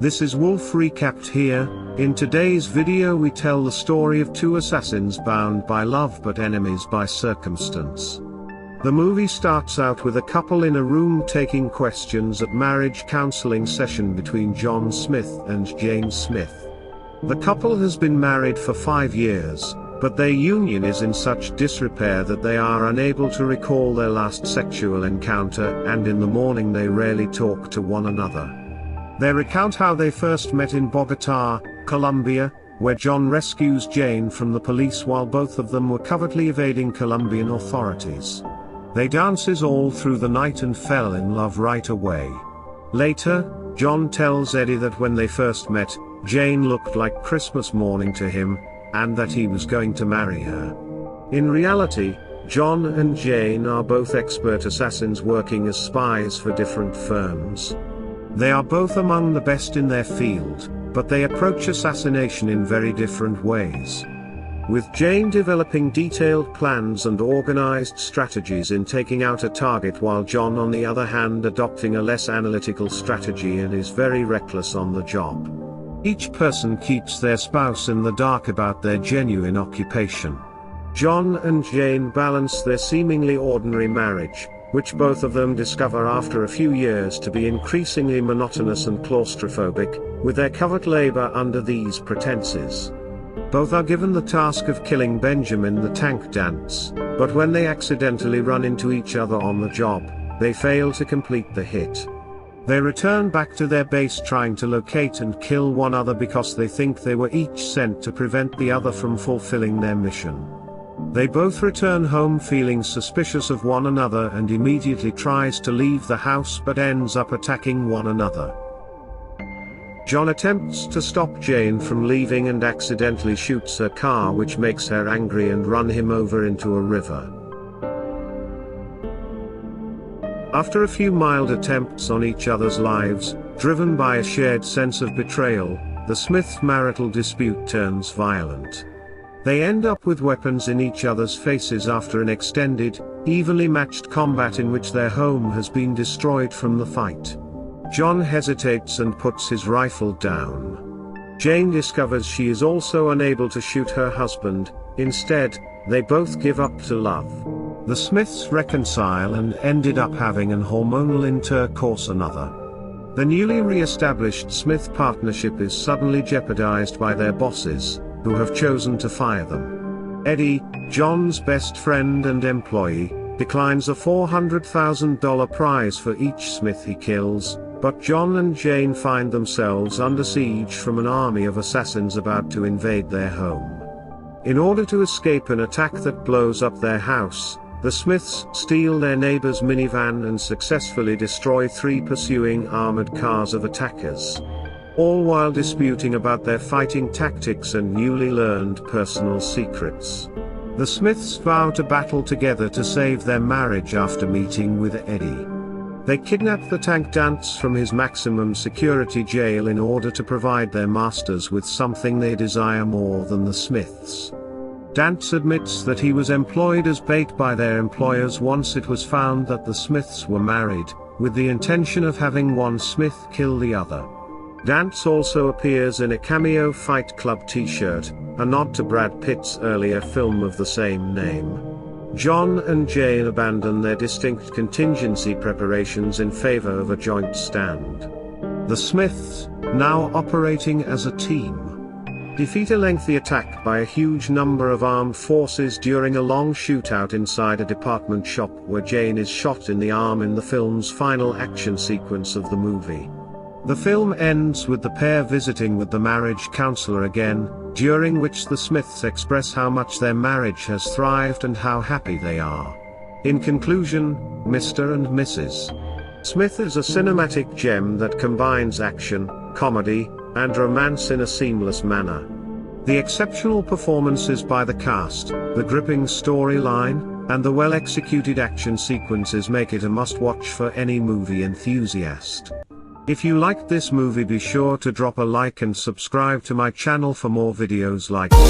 This is Wolf Recapped here. In today's video we tell the story of two assassins bound by love but enemies by circumstance. The movie starts out with a couple in a room taking questions at marriage counseling session between John Smith and Jane Smith. The couple has been married for 5 years, but their union is in such disrepair that they are unable to recall their last sexual encounter, and in the morning they rarely talk to one another. They recount how they first met in Bogota, Colombia, where John rescues Jane from the police while both of them were covertly evading Colombian authorities. They dances all through the night and fell in love right away. Later, John tells Eddie that when they first met, Jane looked like Christmas morning to him, and that he was going to marry her. In reality, John and Jane are both expert assassins working as spies for different firms. They are both among the best in their field, but they approach assassination in very different ways. With Jane developing detailed plans and organized strategies in taking out a target, while John on the other hand adopting a less analytical strategy and is very reckless on the job. Each person keeps their spouse in the dark about their genuine occupation. John and Jane balance their seemingly ordinary marriage, which both of them discover after a few years to be increasingly monotonous and claustrophobic, with their covert labor under these pretenses. Both are given the task of killing Benjamin the Tank Dance, but when they accidentally run into each other on the job, they fail to complete the hit. They return back to their base trying to locate and kill one another because they think they were each sent to prevent the other from fulfilling their mission. They both return home feeling suspicious of one another and immediately tries to leave the house but ends up attacking one another. John attempts to stop Jane from leaving and accidentally shoots her car, which makes her angry and run him over into a river. After a few mild attempts on each other's lives, driven by a shared sense of betrayal, the Smiths' marital dispute turns violent. They end up with weapons in each other's faces after an extended, evenly matched combat in which their home has been destroyed from the fight. John hesitates and puts his rifle down. Jane discovers she is also unable to shoot her husband. Instead, they both give up to love. The Smiths reconcile and ended up having an hormonal intercourse another. The newly re-established Smith partnership is suddenly jeopardized by their bosses, who have chosen to fire them. Eddie, John's best friend and employee, declines a $400,000 prize for each Smith he kills, but John and Jane find themselves under siege from an army of assassins about to invade their home. In order to escape an attack that blows up their house, the Smiths steal their neighbor's minivan and successfully destroy 3 pursuing armored cars of attackers, all while disputing about their fighting tactics and newly learned personal secrets. The Smiths vow to battle together to save their marriage after meeting with Eddie. They kidnap the Tank Dance from his maximum security jail in order to provide their masters with something they desire more than the Smiths. Dance admits that he was employed as bait by their employers once it was found that the Smiths were married, with the intention of having one Smith kill the other. Dance also appears in a cameo Fight Club t-shirt, a nod to Brad Pitt's earlier film of the same name. John and Jane abandon their distinct contingency preparations in favor of a joint stand. The Smiths, now operating as a team, defeat a lengthy attack by a huge number of armed forces during a long shootout inside a department shop where Jane is shot in the arm in the film's final action sequence of the movie. The film ends with the pair visiting with the marriage counselor again, during which the Smiths express how much their marriage has thrived and how happy they are. In conclusion, Mr. and Mrs. Smith is a cinematic gem that combines action, comedy, and romance in a seamless manner. The exceptional performances by the cast, the gripping storyline, and the well-executed action sequences make it a must-watch for any movie enthusiast. If you liked this movie, be sure to drop a like and subscribe to my channel for more videos like this.